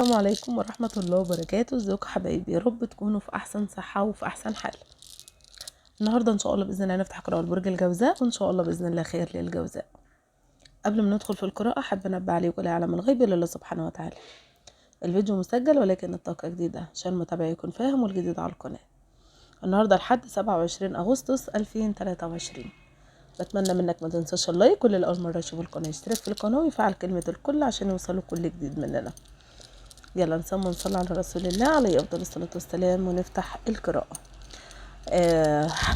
السلام عليكم ورحمة الله وبركاته. ازيكم حبايبي؟ يا رب تكونوا في احسن صحة وفي احسن حال. النهاردة ان شاء الله باذن الله نفتح قراءة برج الجوزاء، وان شاء الله باذن الله خير للجوزاء. قبل ما ندخل في القراءة حابة انبه عليكم لا يعلم الغيب الا الله سبحانه وتعالى. الفيديو مسجل ولكن الطاقة جديدة عشان المتابع يكون فاهم والجديد على القناة. النهاردة لحد 27 اغسطس 2023. بتمنى منك ما تنساش اللايك، كل اللي اول مرة يشوف القناة يشترك في القناة ويفعل كلمة الكل عشان يوصلوا كل جديد مننا. يلا نصلي على رسول الله عليه افضل الصلاه والسلام ونفتح القراءه.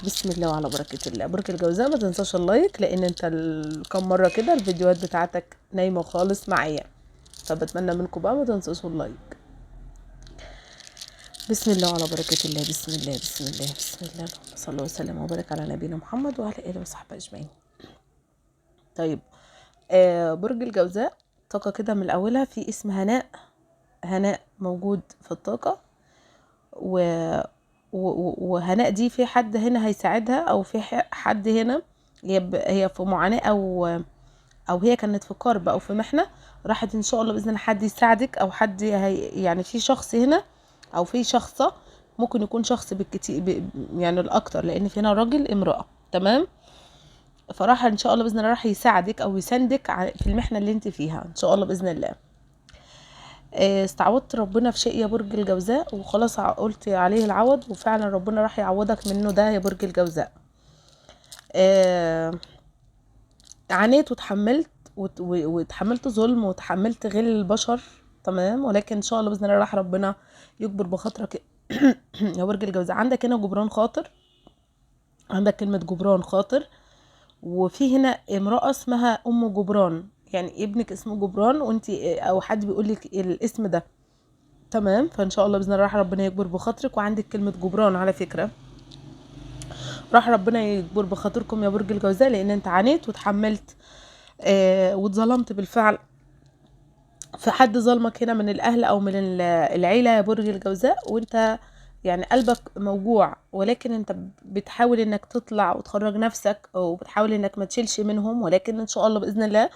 بسم الله وعلى بركه الله. برج الجوزاء ما تنساش اللايك، لان انت كم مره كده الفيديوهات بتاعتك نايمه خالص معايا، فبتمنى منكم بقى ما تنسوش اللايك. بسم الله وعلى بركه الله. بسم الله بسم الله بسم الله. اللهم صل وسلم وبارك على نبينا محمد وعلى اله وصحبه اجمعين. طيب، برج الجوزاء طاقه كده من اولها في اسم هناء موجود في الطاقة، وهناء دي في حد هنا هيساعدها، او في حد هنا هي في معاناة، او هي كانت في كرب او في محنة، راحت ان شاء الله باذن الله حد يساعدك، او حد يعني في شخص هنا او في شخصة، ممكن يكون شخص بالكتير يعني الاكتر، لان في هنا راجل امرأة. تمام، فراح ان شاء الله باذن الله راح يساعدك او يساندك في المحنة اللي انت فيها ان شاء الله باذن الله. استعوضت ربنا في شيء يا برج الجوزاء، وخلاص قلت عليه العوض، وفعلا ربنا راح يعوضك منه ده يا برج الجوزاء. عانيت وتحملت ظلم وتحملت غل البشر، تمام، ولكن ان شاء الله باذن الله راح ربنا يجبر بخاطرك يا برج الجوزاء. عندك هنا جبران خاطر، عندك كلمة جبران خاطر، وفي هنا امرأة اسمها ام جبران، يعني ابنك اسمه جبران وانت او حد بيقول لك الاسم ده. تمام، فان شاء الله باذن الله راح ربنا يكبر بخاطرك. وعندك كلمه جبران على فكره، راح ربنا يكبر بخاطركم يا برج الجوزاء، لان انت عانيت وتحملت واتظلمت بالفعل. في حد ظلمك هنا من الاهل او من العيله يا برج الجوزاء، وانت يعني قلبك موجوع، ولكن انت بتحاول انك تطلع وتخرج نفسك، وبتحاول انك ما تشيلش منهم، ولكن ان شاء الله باذن الله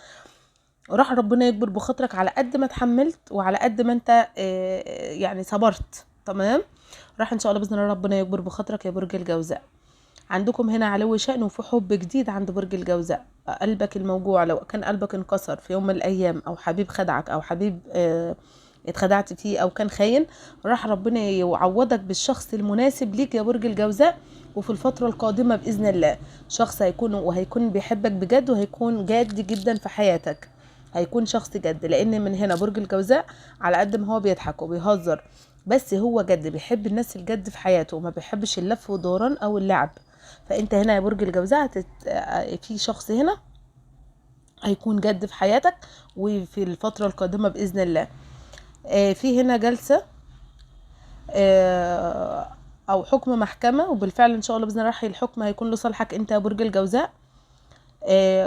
راح ربنا يكبر بخاطرك على قد ما اتحملت وعلى قد ما انت يعني صبرت. تمام، راح ان شاء الله باذن الله ربنا يكبر بخاطرك يا برج الجوزاء. عندكم هنا علو شأن وفي حب جديد عند برج الجوزاء. قلبك الموجوع، لو كان قلبك انكسر في يوم من الايام، او حبيب خدعك، او حبيب اتخدعت فيه، او كان خاين، راح ربنا يعوضك بالشخص المناسب ليك يا برج الجوزاء. وفي الفترة القادمة بإذن الله شخص هيكون بيحبك بجد، وهيكون جاد جدا في حياتك، هيكون شخص جد، لان من هنا برج الجوزاء على قد ما هو بيضحك وبيهزر، بس هو جد، بيحب الناس الجد في حياته، وما بيحبش اللف والدوران او اللعب. فانت هنا يا برج الجوزاء في شخص هنا هيكون جد في حياتك، وفي الفترة القادمة بإذن الله. في هنا جلسة او حكم محكمة، وبالفعل ان شاء الله باذن الله الحكم هيكون لصالحك انت يا برج الجوزاء.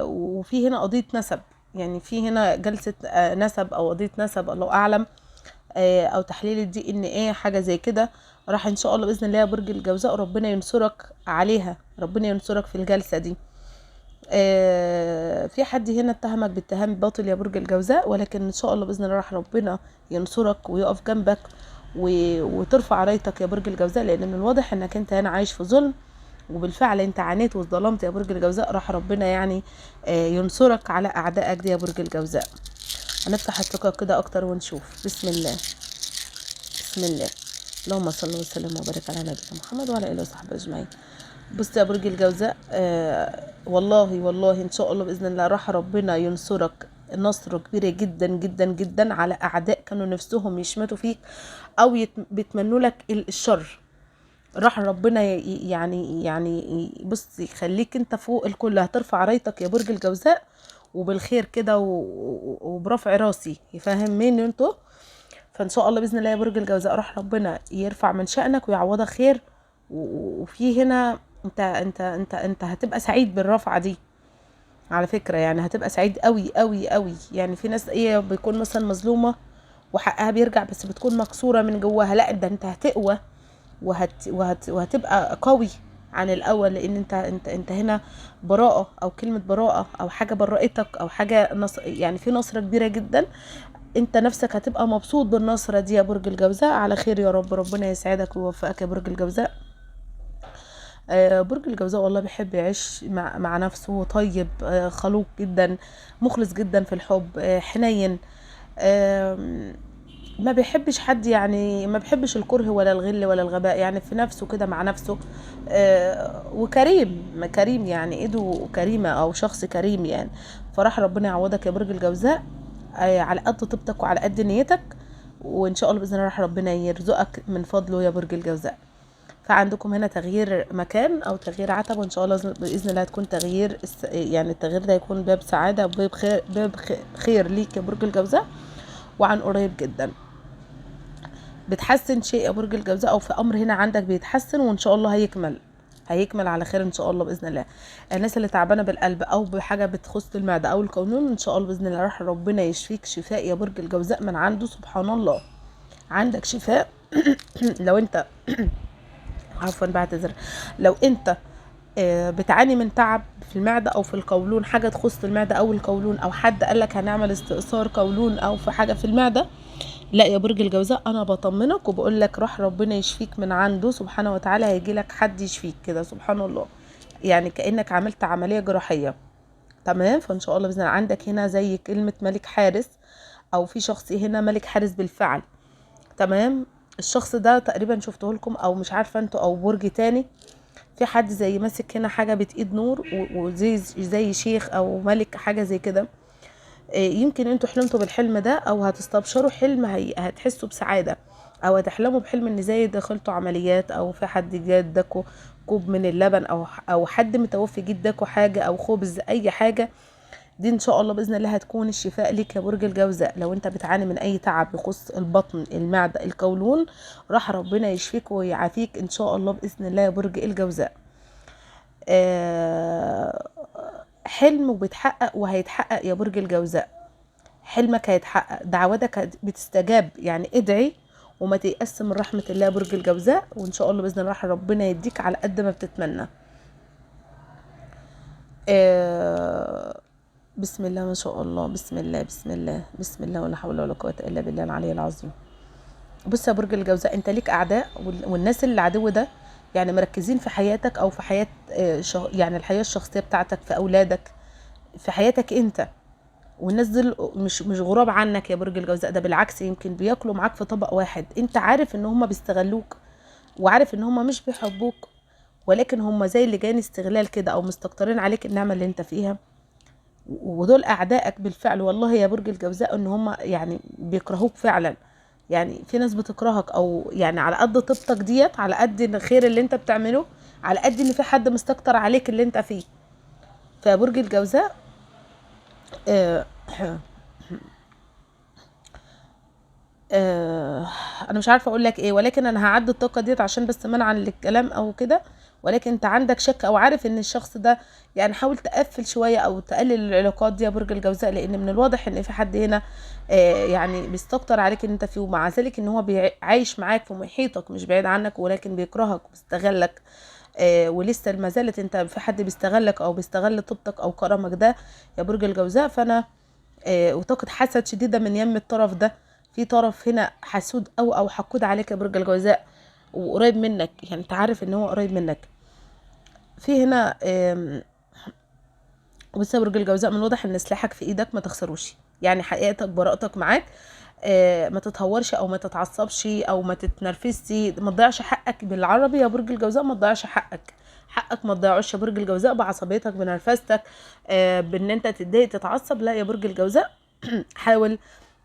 وفي هنا قضية نسب، يعني في هنا جلسة نسب او قضية نسب، الله اعلم، او تحليل الدي ان ايه، حاجة زي كده. راح ان شاء الله باذن الله يا برج الجوزاء ربنا ينصرك عليها، ربنا ينصرك في الجلسة دي. في حد هنا اتهمك باتهام باطل يا برج الجوزاء، ولكن ان شاء الله باذن الله راح ربنا ينصرك ويقف جنبك وترفع رايتك يا برج الجوزاء، لان من الواضح انك انت هنا عايش في ظلم، وبالفعل انت عانيت واتظلمت يا برج الجوزاء. راح ربنا يعني ينصرك على اعدائك دي يا برج الجوزاء. هنفتح الثقة كده اكتر ونشوف. بسم الله بسم الله. اللهم صل وسلم وبارك على نبينا محمد وعلى اله وصحبه اجمعين. بص يا برج الجوزاء، والله ان شاء الله باذن الله راح ربنا ينصرك نصر كبير جدا جدا جدا على اعداء كانوا نفسهم يشمتوا فيك، او بيتمنوا لك الشر. راح ربنا يعني بص يخليك انت فوق الكل، هترفع رايتك يا برج الجوزاء وبالخير كده وبرفع راسي، يفهم مين انتوا. فان شاء الله باذن الله يا برج الجوزاء راح ربنا يرفع من شأنك ويعوضك خير. وفي هنا انت هتبقى سعيد بالرفعه دي على فكره، يعني هتبقى سعيد قوي قوي قوي. يعني في ناس بيكون مثلا مظلومه وحقها بيرجع، بس بتكون مكسوره من جواها، لا ده انت هتقوى وهتبقى قوي عن الاول، لان انت هنا براءه، او كلمه براءه، او حاجه برأتك، او حاجه يعني في نصره كبيره جدا انت نفسك هتبقى مبسوط بالنصرة دي يا برج الجوزاء. على خير يا رب، ربنا يسعدك ويوفقك يا برج الجوزاء. برج الجوزاء والله بيحب يعيش مع نفسه، طيب، خلوق جدا، مخلص جدا في الحب، حنين، ما بيحبش حد، يعني ما بيحبش الكره ولا الغل ولا الغباء، يعني في نفسه كده مع نفسه. وكريم كريم، يعني ايده كريمة او شخص كريم يعني. فراح ربنا يعوضك يا برج الجوزاء على قد طيبتك وعلى قد نيتك، وان شاء الله باذن الله راح ربنا يرزقك من فضله يا برج الجوزاء. فعندكم هنا تغيير مكان او تغيير عتب، وان شاء الله باذن الله هتكون تغيير يعني التغيير ده يكون باب سعاده وباب خير، باب خير ليك يا برج الجوزاء، وعن قريب جدا. بتحسن شيء يا برج الجوزاء، او في امر هنا عندك بيتحسن، وان شاء الله هيكمل على خير ان شاء الله باذن الله. الناس اللي تعبانه بالقلب او بحاجه بتخص المعده او القولون، ان شاء الله باذن الله راح ربنا يشفيك شفاء يا برج الجوزاء من عنده سبحان الله. عندك شفاء. لو انت عفوا بعتذر، لو انت بتعاني من تعب في المعده او في القولون، حاجه تخص المعده او القولون، او حد قالك هنعمل استئصال قولون او في حاجه في المعده، لا يا برج الجوزاء انا بطمنك وبقول لك راح ربنا يشفيك من عنده سبحانه وتعالى. هيجي لك حد يشفيك كده سبحان الله، يعني كانك عملت عمليه جراحيه. تمام. فان شاء الله باذن الله عندك هنا زي كلمه ملك حارس، او في شخص هنا ملك حارس بالفعل. تمام. الشخص ده تقريبا شفته لكم، او مش عارفه انتوا او برج تاني، في حد زي ماسك هنا حاجه بتايد نور، وزي شيخ او ملك حاجه زي كده. يمكن انتوا حلمتوا بالحلم ده، او هتستبشروا حلم هتحسوا بسعاده، او هتحلموا بحلم ان زي دخلتوا عمليات، او في حد جه اداكوا كوب من اللبن، او حد متوفي جه اداكوا حاجه او خبز اي حاجه. دي ان شاء الله باذن الله هتكون الشفاء ليك يا برج الجوزاء. لو انت بتعاني من اي تعب يخص البطن، المعده، القولون، راح ربنا يشفيك ويعافيك ان شاء الله باذن الله يا برج الجوزاء. حلم وبيتحقق وهيتحقق يا برج الجوزاء. حلمك هيتحقق، دعواتك بتستجاب، يعني ادعي وما تيأس من رحمة الله يا برج الجوزاء، وان شاء الله باذن الله ربنا يديك على قد ما بتتمنى. بسم الله ما شاء الله، بسم الله بسم الله بسم الله، ولا حول ولا قوة الا بالله العلي العظيم. بص يا برج الجوزاء، انت ليك اعداء، والناس اللي العدو ده يعني مركزين في حياتك، او في حياة يعني الحياة الشخصية بتاعتك، في اولادك، في حياتك انت. والناس دول مش غراب عنك يا برج الجوزاء، ده بالعكس يمكن بياكلوا معاك في طبق واحد. انت عارف ان هم بيستغلوك، وعارف ان هم مش بيحبوك، ولكن هم زي اللي جايين استغلال كده، او مستكترين عليك النعمة اللي انت فيها. ودول اعدائك بالفعل والله يا برج الجوزاء، ان هم يعني بيكرهوك فعلا. يعني في ناس بتكرهك، او يعني على قد طيبتك ديت، على قد الخير اللي انت بتعمله، على قد ان في حد مستكتر عليك اللي انت فيه. فيا برج الجوزاء آه انا مش عارفه اقول لك ايه، ولكن انا هعدي الطاقه ديت عشان بس منعا للكلام او كده. ولكن انت عندك شك، او عارف ان الشخص ده، يعني حاول تقفل شويه او تقلل العلاقات دي يا برج الجوزاء، لان من الواضح ان في حد هنا يعني بيستكتر عليك ان انت فيه، ومع ذلك ان هو عايش معاك في محيطك مش بعيد عنك، ولكن بيكرهك وبيستغلك. ولسه ما زالت انت في حد بيستغلك او بيستغل طيبتك او كرمك ده يا برج الجوزاء. فانا وطاقه حسد شديده من يم الطرف ده. في طرف هنا حسود او حقود عليك يا برج الجوزاء، وقريب منك، يعني انت عارف ان هو قريب منك. في هنا بص يا برج الجوزاء، من الواضح ان سلاحك في ايدك ما تخسروش، يعني حقيقتك براءتك معاك. ما تتهورش او ما تتعصبش او ما تتنرفزش، ما تضيعش حقك بالعربي يا برج الجوزاء، ما تضيعش حقك ما تضيعوش يا برج الجوزاء بعصبيتك، بنرفزتك، بان انت تتضايق تتعصب. لا يا برج الجوزاء، حاول.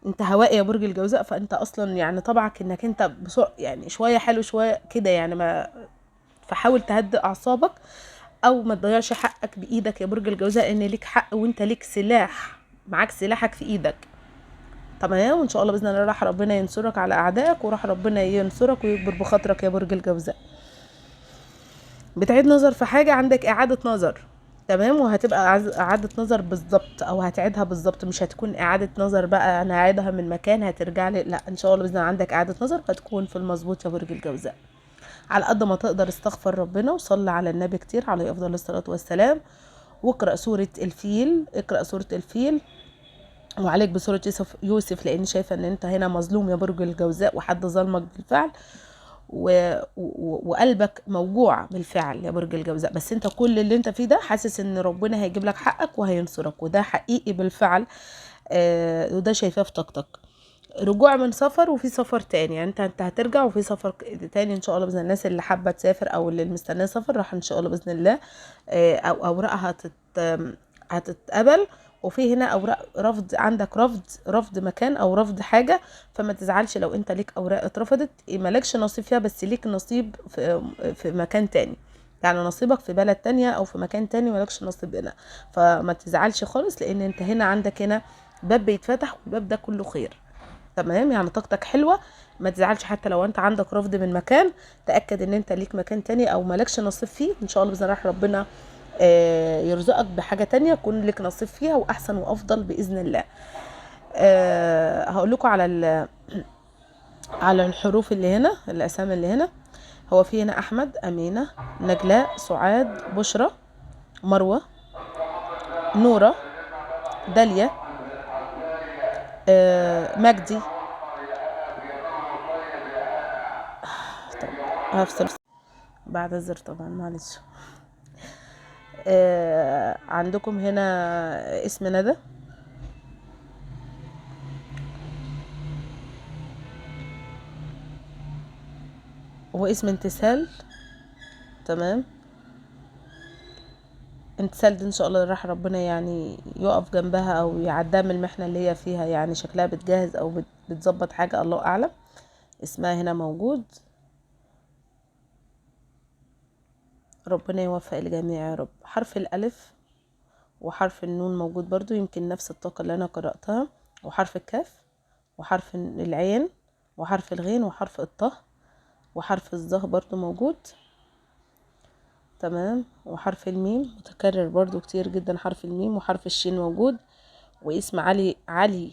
انت هوائي يا برج الجوزاء، فانت اصلا يعني طبعك انك انت بسرعه، يعني شويه حلو شويه كده، يعني ما فحاول تهدئ اعصابك، او ما تضيعش حقك بايدك يا برج الجوزاء، ان ليك حق وانت ليك سلاح، معاك سلاحك في ايدك. تمام. وان شاء الله باذن الله راح ربنا ينصرك على اعدائك، وراح ربنا ينصرك ويكبر بخاطرك يا برج الجوزاء. بتعيد نظر في حاجه، عندك اعاده نظر. تمام. وهتبقى اعاده نظر بالظبط، او هتعيدها بالظبط، مش هتكون اعاده نظر بقى انا هعيدها من مكان هترجع لي، لا ان شاء الله باذن الله عندك اعاده نظر هتكون في المظبوط يا برج الجوزاء. على قد ما تقدر استغفر ربنا، وصلي على النبي كتير عليه افضل الصلاه والسلام، واقرا سوره الفيل، اقرا سوره الفيل. وعليك بصورة يوسف، لان شايفة ان انت هنا مظلوم يا برج الجوزاء، وحد ظلمك بالفعل، وقلبك موجوع بالفعل يا برج الجوزاء. بس انت كل اللي انت فيه ده حاسس ان ربنا هيجيب لك حقك وهينصرك، وده حقيقي بالفعل. وده شايفاه في طاقتك. رجوع من سفر وفي سفر تاني، يعني انت هترجع وفي سفر تاني ان شاء الله باذن الله. الناس اللي حابه تسافر او اللي مستنيه سفر راح ان شاء الله باذن الله. او اوراقها هتتقبل. وفي هنا اوراق رفض، عندك رفض مكان او رفض حاجه. فما تزعلش لو انت ليك اوراق اترفضت، مالكش نصيب فيها، بس ليك نصيب في مكان تاني. يعني نصيبك في بلد تانية او في مكان تاني، مالكش نصيب هنا. فما تزعلش خالص، لان انت هنا عندك هنا باب بيتفتح، والباب ده كله خير. تمام، يعني طاقتك حلوه. ما تزعلش حتى لو انت عندك رفض من مكان، تاكد ان انت ليك مكان تاني او مالكش نصيب فيه ان شاء الله باذن الله. ربنا يرزقك بحاجه تانية يكون لك نصيب فيها، واحسن وافضل باذن الله. هقول لكم على الحروف اللي هنا، الاسامي اللي هنا. هو في هنا احمد، امينه، نجلاء، سعاد، بشرى، مروه، نوره، داليا، مجدي. طب هفصل بعد الزر طبعا، معلش. عندكم هنا اسم ندى، واسم انتسال. تمام، انتسال دي ان شاء الله راح ربنا يعني يقف جنبها او يعدها من المحنه اللي هي فيها، يعني شكلها بتجهز او بتظبط حاجه، الله اعلم. اسمها هنا موجود. ربنا يوفق الجميع يا رب. حرف الالف وحرف النون موجود برضو، يمكن نفس الطاقه اللي انا قراتها. وحرف الكاف، وحرف العين، وحرف الغين، وحرف الطه، وحرف الظه برضو موجود. تمام، وحرف الميم متكرر برضو كتير جدا، حرف الميم. وحرف الشين موجود. واسم علي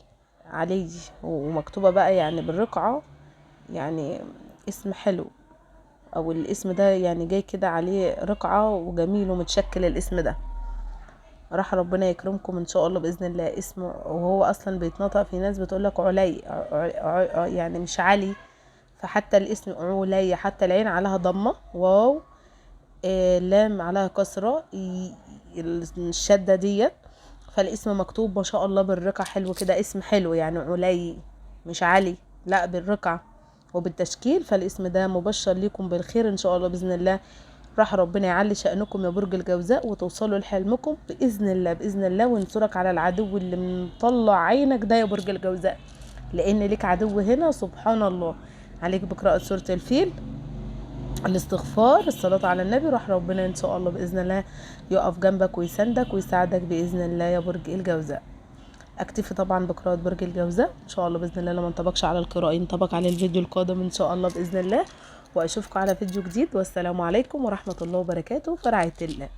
ومكتوبة بقى يعني بالرقعة، يعني اسم حلو، او الاسم ده يعني جاي كده عليه رقعة وجميل ومتشكل الاسم ده. راح ربنا يكرمكم ان شاء الله باذن الله. اسمه وهو اصلا بيتنطق، في ناس بتقولك علي، يعني مش علي. فحتى الاسم علي، حتى العين عليها ضمة، واو، لام عليها كسرة، الشدة ديت. فالاسم مكتوب ما شاء الله بالرقع حلو كده، اسم حلو يعني علي مش علي، لا بالرقع وبالتشكيل. فالاسم ده مبشر ليكم بالخير ان شاء الله باذن الله. راح ربنا يعلي شأنكم يا برج الجوزاء، وتوصلوا لحلمكم باذن الله باذن الله، وينصرك على العدو اللي مطلع عينك ده يا برج الجوزاء، لان ليك عدو هنا سبحان الله. عليك بقراءة سورة الفيل، الاستغفار، الصلاة على النبي. راح ربنا ان شاء الله باذن الله يقف جنبك ويساندك ويساعدك باذن الله يا برج الجوزاء. اكتفي طبعا بقراءة برج الجوزاء ان شاء الله باذن الله. لما انطبقش على القراءة ينطبق على الفيديو القادم ان شاء الله باذن الله. واشوفكم على فيديو جديد، والسلام عليكم ورحمة الله وبركاته، في رعاية الله.